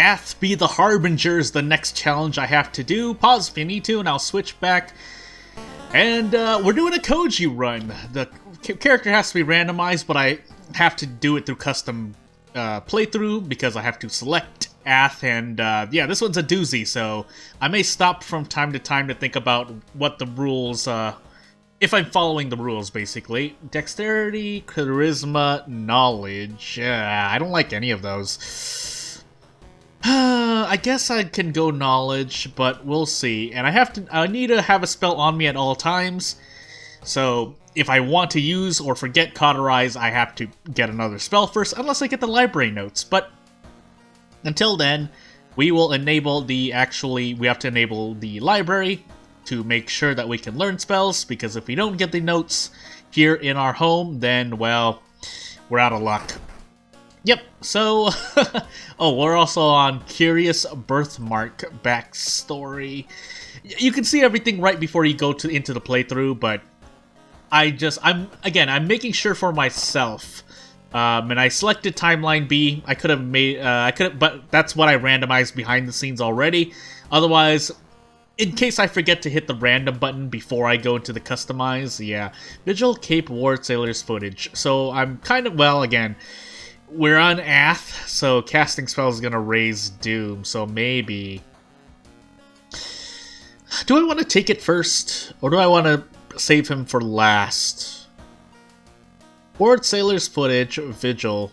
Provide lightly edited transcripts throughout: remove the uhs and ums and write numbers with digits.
Ath be the Harbinger is the next challenge I have to do. Pause if you need to, and I'll switch back. And we're doing a Koji run. The character has to be randomized, but I have to do it through custom playthrough because I have to select Ath, and yeah, this one's a doozy, so I may stop from time to time to think about what the rules, if I'm following the rules, basically. Dexterity, Charisma, Knowledge. I don't like any of those. I guess I can go Knowledge, but we'll see. And I need to have a spell on me at all times, so if I want to use or forget Cauterize, I have to get another spell first, unless I get the library notes. But until then, we will enable we have to enable the library to make sure that we can learn spells, because if we don't get the notes here in our home, then, well, we're out of luck. Yep, so, oh, we're also on Curious Birthmark backstory. You can see everything right before you go into the playthrough, but I'm making sure for myself. And I selected Timeline B. I could have but that's what I randomized behind the scenes already. Otherwise, in case I forget to hit the random button before I go into the customize, yeah. Vigil, Cape, Ward, Sailor's footage. So I'm kind of, well, again, we're on Ath, so casting spells is gonna raise Doom, so maybe. Do I want to take it first, or do I want to save him for last? Ward, Sailor's footage, Vigil.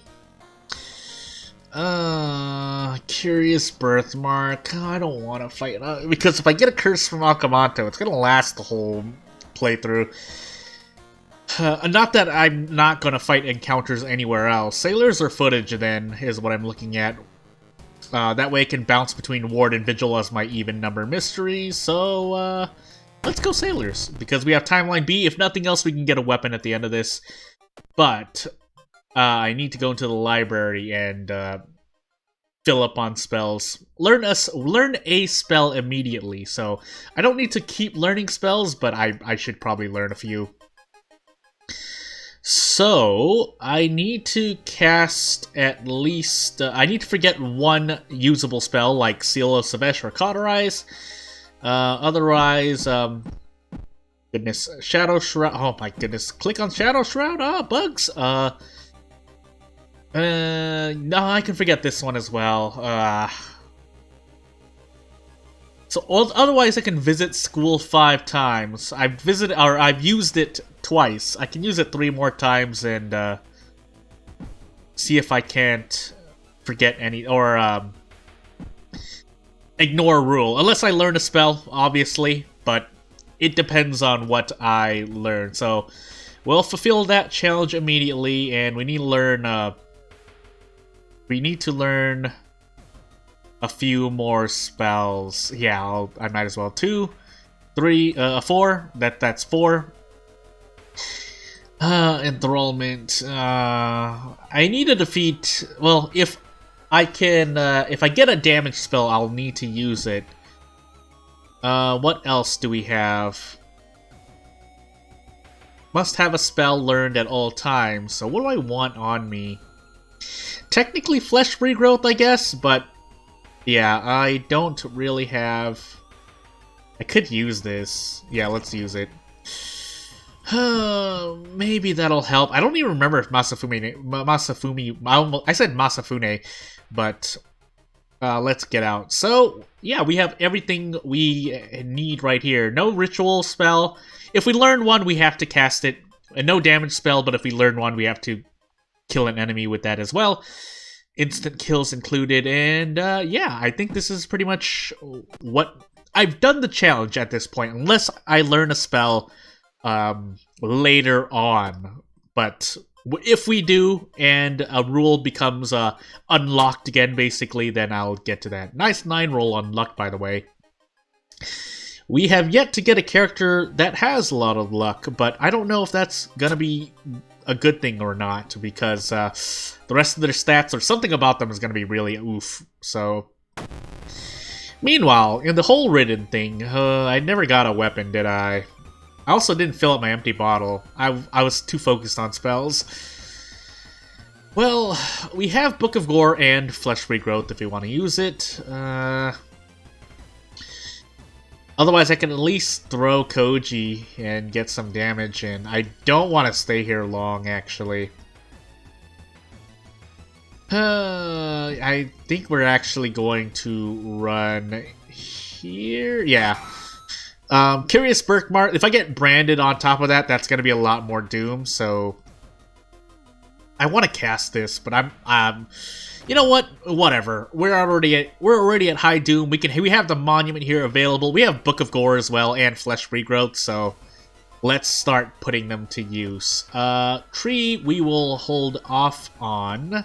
Curious Birthmark. I don't want to fight because if I get a curse from Akamanto, it's gonna last the whole playthrough. Not that I'm not gonna fight encounters anywhere else. Sailors or footage, then, is what I'm looking at. That way I can bounce between Ward and Vigil as my even number mysteries. So, let's go Sailors, because we have Timeline B. If nothing else, we can get a weapon at the end of this. But I need to go into the library and fill up on spells. Learn a spell immediately. So I don't need to keep learning spells, but I should probably learn a few. So I need to cast at least. I need to forget one usable spell like Seal of Savesh or Cauterize. Otherwise, goodness, Shadow Shroud. Oh my goodness! Click on Shadow Shroud. Bugs. No, I can forget this one as well. So otherwise, I can visit school 5 times. I've used it twice. I can use it 3 more times and see if I can't forget any or ignore a rule, unless I learn a spell, obviously. But it depends on what I learn. So we'll fulfill that challenge immediately, and we need to learn. We need to learn a few more spells. Yeah, I might as well. 2, 3, 4. That's 4. Enthrallment. I need to defeat. Well, if I get a damage spell, I'll need to use it. What else do we have? Must have a spell learned at all times. So what do I want on me? Technically flesh regrowth, I guess, but yeah, I don't really have. I could use this. Yeah, let's use it. Maybe that'll help. I don't even remember if Masafumi. I said Masafune, but let's get out. So yeah, we have everything we need right here. No ritual spell. If we learn one, we have to cast it. And no damage spell, but if we learn one, we have to kill an enemy with that as well. Instant kills included, and yeah, I think this is pretty much what I've done the challenge at this point, unless I learn a spell later on. But if we do, and a rule becomes unlocked again, basically, then I'll get to that. Nice 9 roll on luck, by the way. We have yet to get a character that has a lot of luck, but I don't know if that's gonna be a good thing or not, because the rest of their stats or something about them is going to be really oof. So, meanwhile, in the hole ridden thing, I never got a weapon, did I? I also didn't fill up my empty bottle. I was too focused on spells. Well, we have Book of Gore and Flesh Regrowth if we want to use it. Otherwise, I can at least throw Koji and get some damage in. I don't want to stay here long, actually. I think we're actually going to run here. Yeah. Curious Birkmart. If I get branded on top of that, that's going to be a lot more Doom, so I want to cast this, but I'm you know what? Whatever. We're already at high Doom. We have the monument here available. We have Book of Gore as well and Flesh Regrowth, so let's start putting them to use. Tree we will hold off on.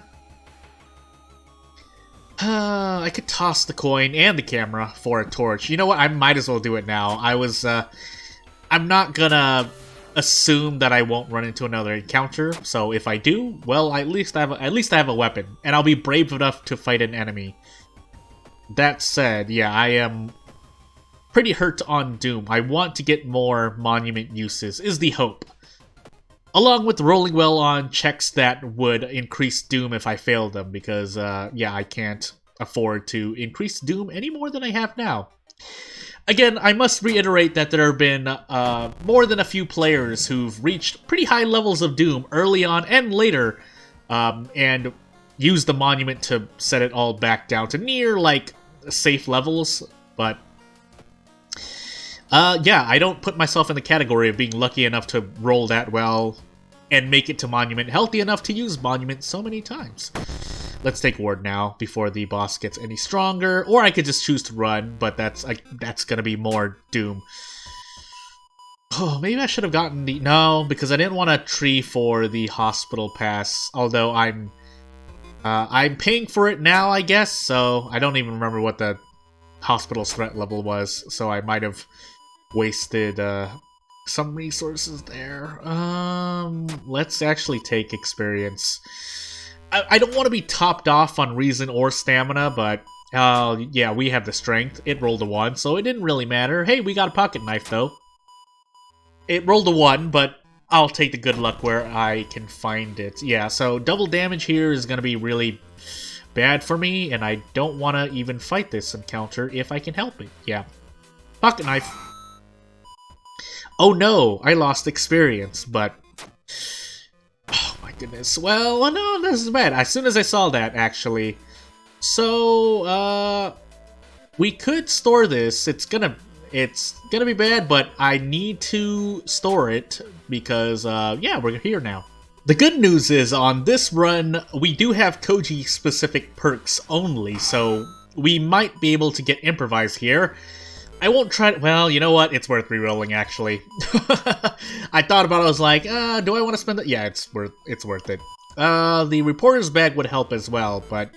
I could toss the coin and the camera for a torch. You know what? I might as well do it now. I'm not gonna assume that I won't run into another encounter. So if I do, well, at least I have a weapon, and I'll be brave enough to fight an enemy. That said, yeah, I am pretty hurt on Doom. I want to get more monument uses, is the hope. Along with rolling well on checks that would increase Doom if I failed them, because, yeah, I can't afford to increase Doom any more than I have now. Again, I must reiterate that there have been more than a few players who've reached pretty high levels of Doom early on and later, and used the monument to set it all back down to near, like, safe levels, but yeah, I don't put myself in the category of being lucky enough to roll that well and make it to Monument, healthy enough to use Monument so many times. Let's take Ward now, before the boss gets any stronger, or I could just choose to run, but that's gonna be more Doom. Oh, maybe I should have gotten the... No, because I didn't want a tree for the hospital pass, although I'm paying for it now, I guess, so I don't even remember what the hospital's threat level was, so I might have wasted some resources there. Let's actually take experience. I don't want to be topped off on reason or stamina, but yeah, we have the strength. It rolled a 1, so it didn't really matter. Hey, we got a pocket knife, though. It rolled a 1, but I'll take the good luck where I can find it. Yeah, so double damage here is going to be really bad for me, and I don't want to even fight this encounter if I can help it. Yeah. Pocket knife. Oh no, I lost experience, but... Oh my goodness. Well, no, this is bad. As soon as I saw that, actually. So, we could store this. It's gonna be bad, but I need to store it because, yeah, we're here now. The good news is, on this run, we do have Koji-specific perks only, so we might be able to get Improvise here. I won't try to... Well, you know what? It's worth re-rolling, actually. I thought about it, I was like, do I want to spend it? Yeah, it's worth it. The Reporter's Bag would help as well, but...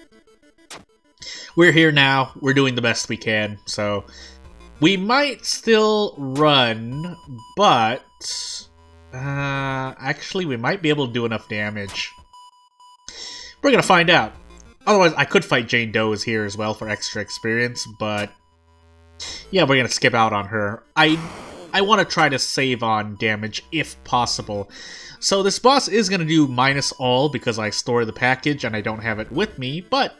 We're here now. We're doing the best we can, so... We might still run, but... actually, we might be able to do enough damage. We're gonna find out. Otherwise, I could fight Jane Doe's here as well for extra experience, but... Yeah, we're gonna skip out on her. I want to try to save on damage if possible. So this boss is gonna do minus all because I store the package and I don't have it with me, but...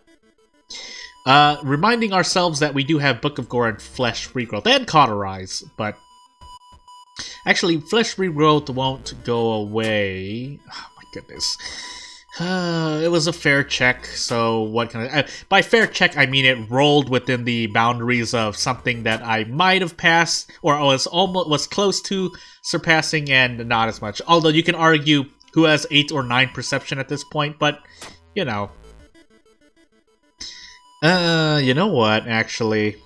reminding ourselves that we do have Book of Gore and Flesh Regrowth and Cauterize, but... Actually, Flesh Regrowth won't go away. Oh my goodness. It was a fair check, so what can I... by fair check, I mean it rolled within the boundaries of something that I might have passed, or was close to surpassing and not as much. Although you can argue who has 8 or 9 perception at this point, but, you know. You know what, actually...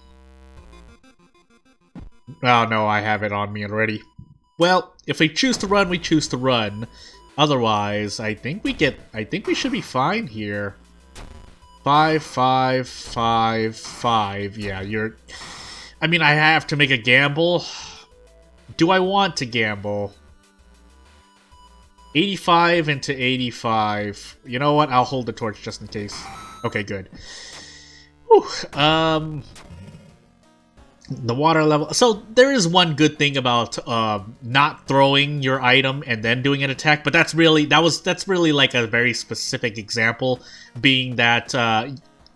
Oh no, I have it on me already. Well, if we choose to run, we choose to run. Otherwise, I think we should be fine here. 5, 5, 5, 5. Yeah, I mean, I have to make a gamble. Do I want to gamble? 85 into 85. You know what? I'll hold the torch just in case. Okay, good. Whew. The water level. So there is one good thing about not throwing your item and then doing an attack, but that's really like a very specific example, being that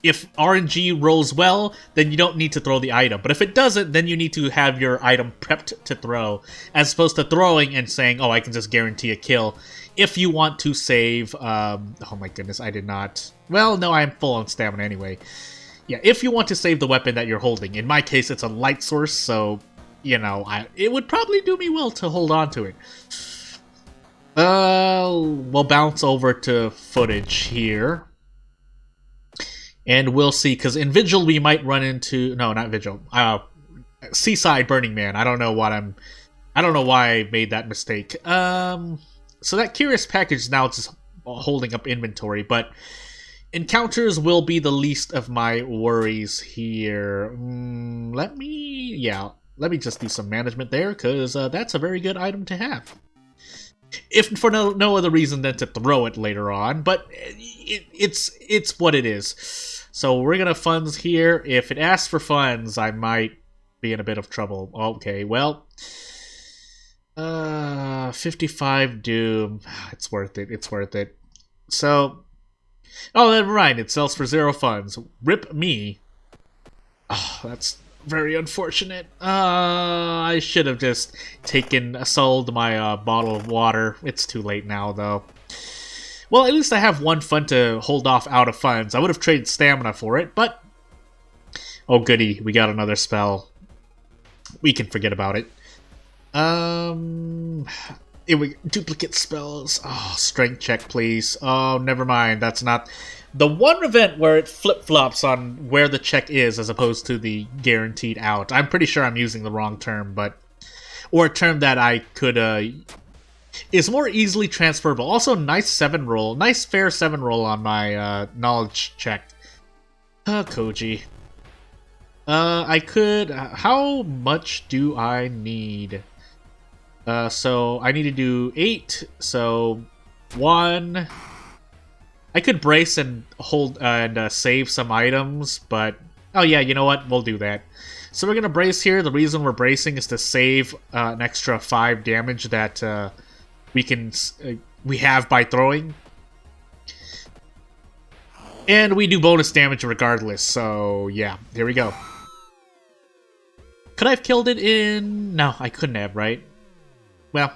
if RNG rolls well, then you don't need to throw the item. But if it doesn't, then you need to have your item prepped to throw, as opposed to throwing and saying, "Oh, I can just guarantee a kill." If you want to save, oh my goodness, I did not. Well, no, I'm full on stamina anyway. Yeah, if you want to save the weapon that you're holding. In my case, it's a light source, so, you know, it would probably do me well to hold on to it. We'll bounce over to footage here. And we'll see, because in Vigil we might run into... No, not Vigil. Seaside Burning Man. I don't know why I made that mistake. So that Curious Package is now just holding up inventory, but... Encounters will be the least of my worries here. Let me just do some management there, because that's a very good item to have. If for no other reason than to throw it later on, but it's what it is. So we're gonna funds here. If it asks for funds, I might be in a bit of trouble. Okay, well, 55 Doom. It's worth it. It's worth it. So. Oh, never mind. It sells for 0 funds. Rip me. Oh, that's very unfortunate. I should have just sold my bottle of water. It's too late now, though. Well, at least I have 1 fund to hold off out of funds. I would have traded stamina for it, but... Oh, goody. We got another spell. We can forget about it. Duplicate spells. Oh, strength check, please. Oh, never mind. That's not... The one event where it flip-flops on where the check is as opposed to the guaranteed out. I'm pretty sure I'm using the wrong term, but... Or a term that I could, is more easily transferable. Also, nice 7 roll. Nice fair 7 roll on my, knowledge check. Koji. I could... How much do I need? So I need to do 8, so 1. I could brace and hold and save some items, but oh yeah, you know what? We'll do that. So we're gonna brace here. The reason we're bracing is to save an extra 5 damage that we have by throwing, and we do bonus damage regardless. So yeah, here we go. Could I have killed it in? No, I couldn't have, right? Well,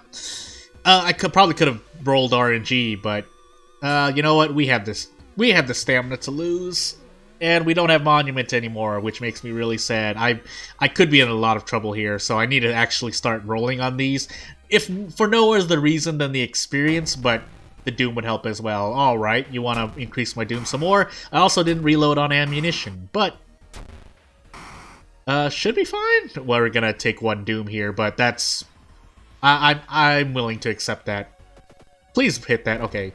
I probably could have rolled RNG, but you know what? We have this. We have the stamina to lose, and we don't have Monument anymore, which makes me really sad. I could be in a lot of trouble here, so I need to actually start rolling on these, if for no other reason than the experience, but the Doom would help as well. All right, you want to increase my Doom some more? I also didn't reload on ammunition, but should be fine. Well, we're gonna take 1 Doom here, but that's. I'm willing to accept that. Please hit that. Okay.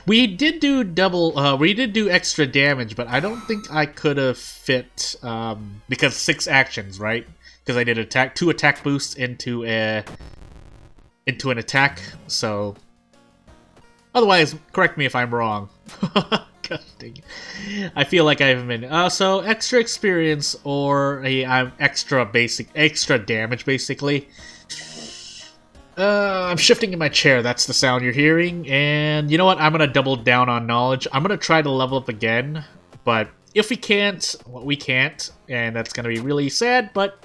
We did do we did do extra damage, but I don't think I could have fit, because 6 actions, right? Because I did 2 attack boosts into an attack, so... Otherwise, correct me if I'm wrong. God dang it. I feel like I haven't been... so, extra experience or extra damage, basically. I'm shifting in my chair, that's the sound you're hearing, and you know what, I'm gonna double down on knowledge. I'm gonna try to level up again, but if we can't, well, we can't, and that's gonna be really sad, but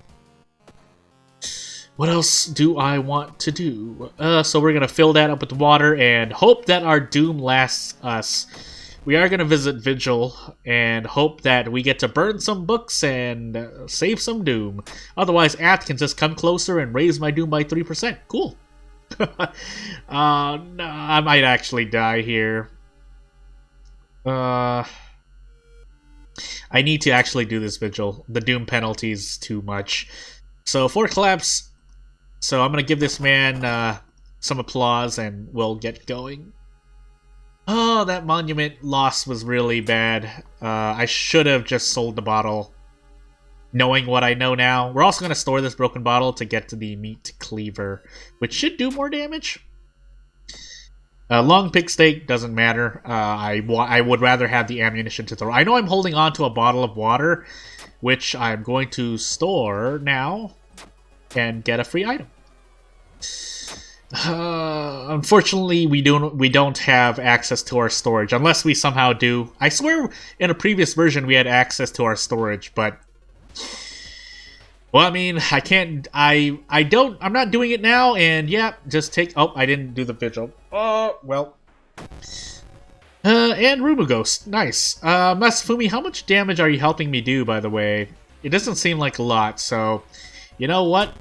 what else do I want to do? So we're gonna fill that up with water and hope that our Doom lasts us. We are gonna visit Vigil and hope that we get to burn some books and save some Doom. Otherwise, Ath can just come closer and raise my Doom by 3%. Cool. No, I might actually die here. I need to actually do this Vigil. The Doom penalty is too much. So, for collapse, so I'm gonna give this man some applause and we'll get going. Oh, that monument loss was really bad. I should have just sold the bottle, knowing what I know now. We're also going to store this broken bottle to get to the meat cleaver, which should do more damage. Long pig steak doesn't matter. I would rather have the ammunition to throw. I know I'm holding on to a bottle of water, which I'm going to store now and get a free item. Unfortunately, we don't have access to our storage unless we somehow do. I swear, in a previous version, we had access to our storage, but well, I mean, I can't. I don't. I'm not doing it now, and yeah, just take. Oh, I didn't do the vigil. Oh well. And Rumu Ghost, nice. Masafumi, how much damage are you helping me do? By the way, it doesn't seem like a lot. So, you know what?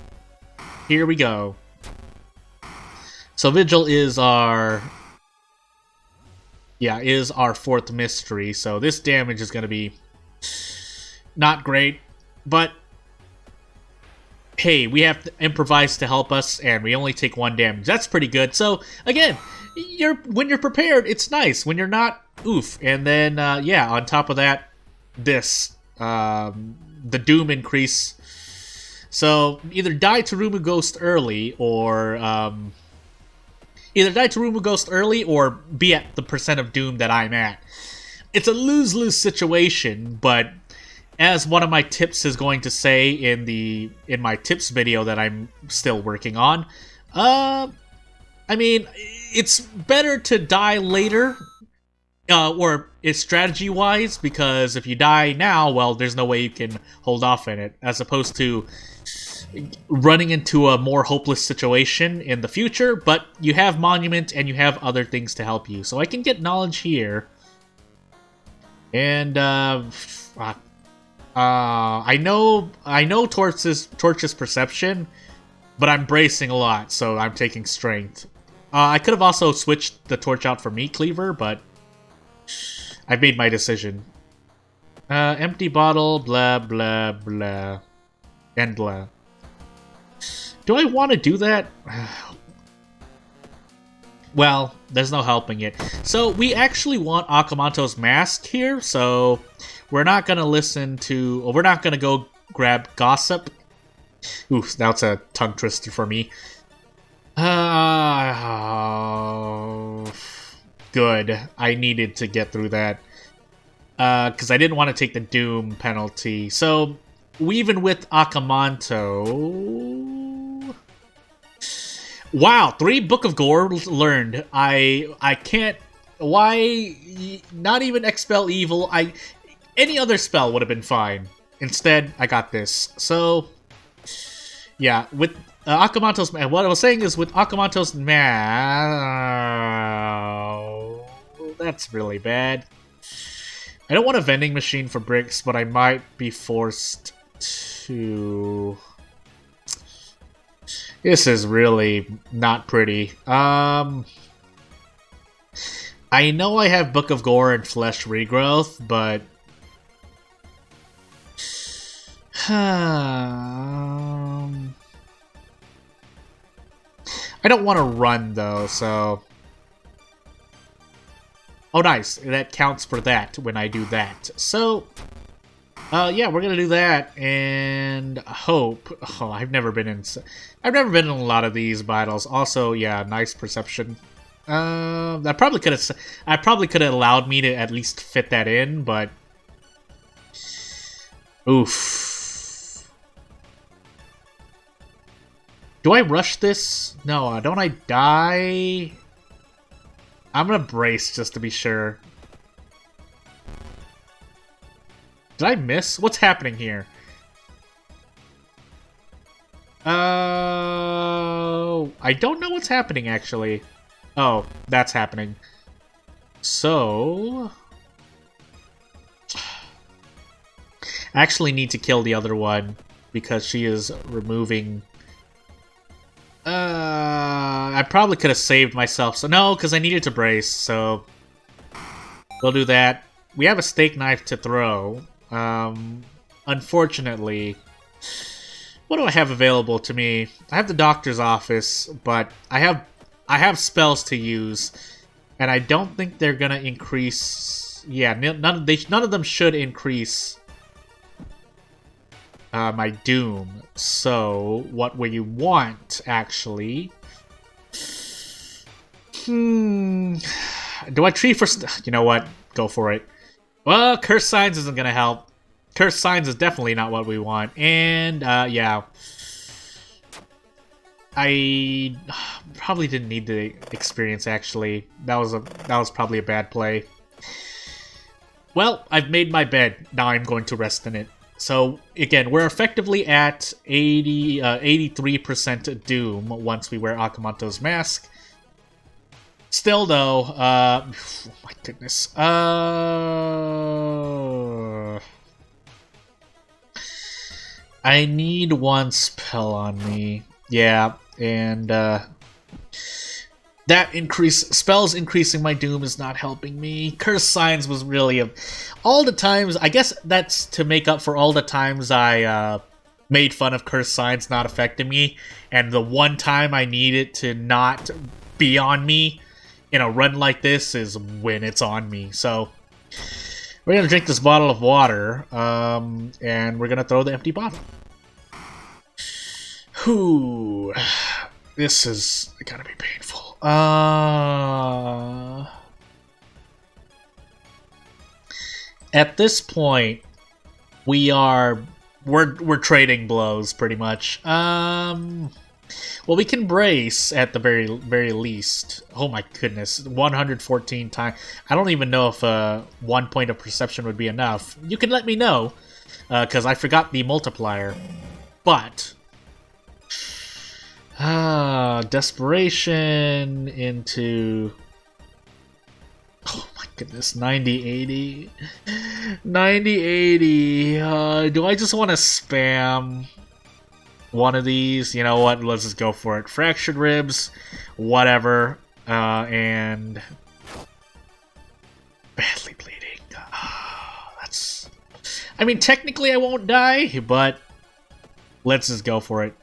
Here we go. So Vigil is our... yeah, is our 4th mystery. So this damage is going to be not great. But, hey, we have to improvise to help us, and we only take 1 damage. That's pretty good. So, again, when you're prepared, it's nice. When you're not, oof. And then, yeah, on top of that, this. The Doom increase. So, either die to Rumu Ghost early, or... either die to Rumu Ghost early or be at the percent of Doom that I'm at. It's a lose-lose situation, but as one of my tips is going to say in my tips video that I'm still working on, I mean, it's better to die later, or it's strategy-wise, because if you die now, well, there's no way you can hold off in it, as opposed to running into a more hopeless situation in the future, but you have Monument and you have other things to help you. So I can get knowledge here. And, I know Torch's perception, but I'm bracing a lot, so I'm taking strength. I could have also switched the Torch out for Meat Cleaver, but I've made my decision. Empty bottle, blah, blah, blah. And blah. Do I want to do that? Well, there's no helping it. So, we actually want Akamanto's mask here, so we're not going to listen to... Or we're not going to go grab Gossip. Oof, that's a tongue twister for me. Good. I needed to get through that. Because I didn't want to take the Doom penalty. So, even with Akamanto... Wow, 3 Book of Gore learned. I can't... Why... Not even Expel Evil. Any other spell would have been fine. Instead, I got this. So... Yeah, with Akamanto's... What I was saying is, with Akamanto's... That's really bad. I don't want a vending machine for bricks, but I might be forced to... This is really not pretty. I know I have Book of Gore and Flesh Regrowth, but... I don't want to run, though, so... Oh, nice. That counts for that when I do that. So... yeah, we're gonna do that, and hope. Oh, I've never been in a lot of these battles. Also, yeah, nice perception. I probably could have allowed me to at least fit that in, but oof. Do I rush this? No, don't I die? I'm gonna brace just to be sure. Did I miss? What's happening here? I don't know what's happening, actually. Oh, that's happening. So... I actually need to kill the other one, because she is removing... I probably could have saved myself. So no, because I needed to brace, so... We'll do that. We have a steak knife to throw. Unfortunately, what do I have available to me? I have the doctor's office, but I have spells to use, and I don't think they're gonna increase. Yeah, none of them should increase my doom. So, what will you want, actually? Do I tree for... You know what? Go for it. Well, Curse Signs isn't gonna help. Curse Signs is definitely not what we want. And, yeah. I probably didn't need the experience, actually. That was probably a bad play. Well, I've made my bed. Now I'm going to rest in it. So, again, we're effectively at 83% Doom once we wear Akamanto's mask. Still, though, oh my goodness. I need one spell on me. Yeah, and, that spells increasing my doom is not helping me. Curse Signs was really all the times. I guess that's to make up for all the times I made fun of Curse Signs not affecting me, and the one time I need it to not be on me in a run like this is when it's on me. So we're gonna drink this bottle of water, and we're gonna throw the empty bottle. Whew. This is gonna be painful. At this point, we're trading blows pretty much. Well, we can brace at the very least. Oh my goodness, 114 times. I don't even know if 1 point of perception would be enough. You can let me know, because I forgot the multiplier. But desperation into... Oh my goodness, 90-80. 90-80. Do I just want to spam one of these? You know what? Let's just go for it. Fractured ribs, whatever. And... badly bleeding. That's... I mean, technically I won't die, but let's just go for it.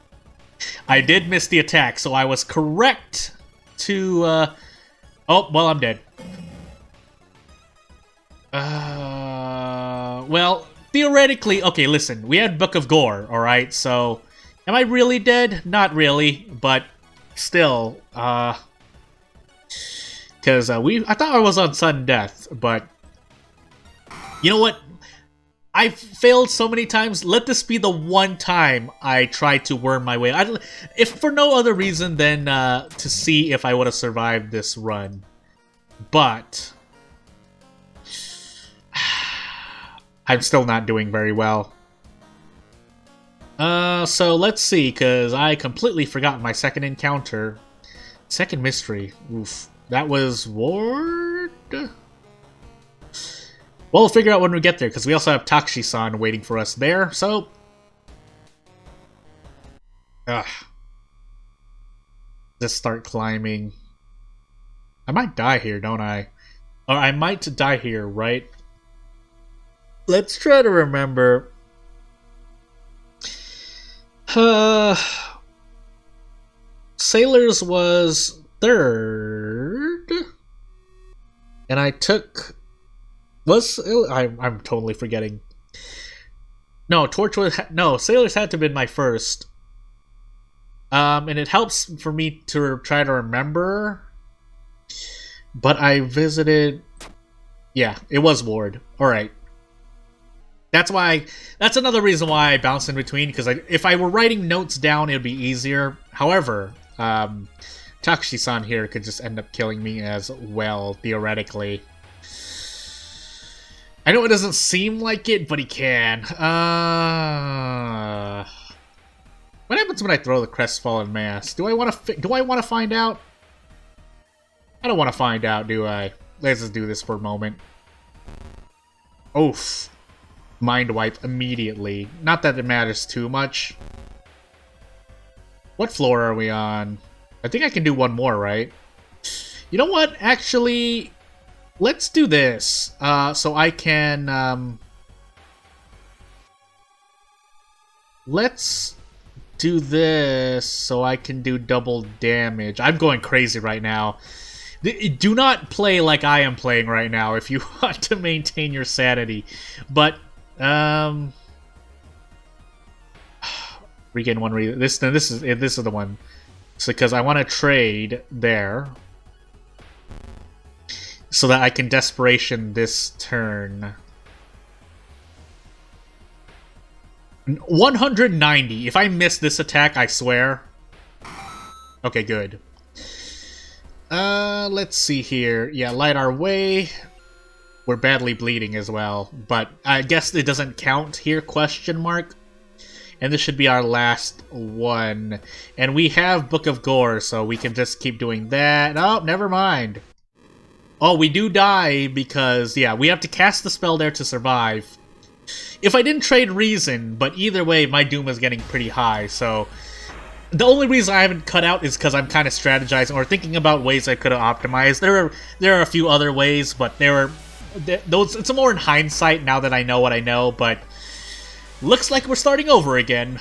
I did miss the attack, so I was correct to, oh, well, I'm dead. Well, theoretically, okay, listen, we had Book of Gore, alright, so, am I really dead? Not really, but still, because, I thought I was on sudden death, but, you know what? I've failed so many times. Let this be the one time I try to worm my way. If for no other reason than to see if I would have survived this run. But I'm still not doing very well. So let's see, because I completely forgot my second encounter. Second mystery. Oof. That was Ward? Well, we'll figure out when we get there, because we also have Takushi-san waiting for us there, so... Just start climbing. I might die here, don't I? Or I might die here, right? Let's try to remember. Sailors was third. And I took... I'm totally forgetting. No, Torch was... No, Sailors had to have been my first. And it helps for me to try to remember. But I visited... Yeah, it was Ward. Alright. That's another reason why I bounced in between, because if I were writing notes down, it would be easier. However, Takushi-san here could just end up killing me as well, theoretically. I know it doesn't seem like it, but he can. What happens when I throw the crestfallen mask? Do I want to find out? I don't want to find out, do I? Let's just do this for a moment. Oof. Mind wipe immediately. Not that it matters too much. What floor are we on? I think I can do one more, right? You know what? Actually... Let's do this, so I can, let's do this so I can do double damage. I'm going crazy right now. Do not play like I am playing right now if you want to maintain your sanity. But, regain one reason. This is the one. So, because I want to trade there. So that I can Desperation this turn. 190. If I miss this attack, I swear. Okay, good. Let's see here. Yeah, light our way. We're badly bleeding as well, but I guess it doesn't count here, question mark. And this should be our last one. And we have Book of Gore, so we can just keep doing that. Oh, never mind. Oh, we do die because, yeah, we have to cast the spell there to survive. If I didn't trade Reason, but either way, my Doom is getting pretty high, so... The only reason I haven't cut out is because I'm kind of strategizing or thinking about ways I could have optimized. There are a few other ways, but those it's more in hindsight now that I know what I know, but looks like we're starting over again.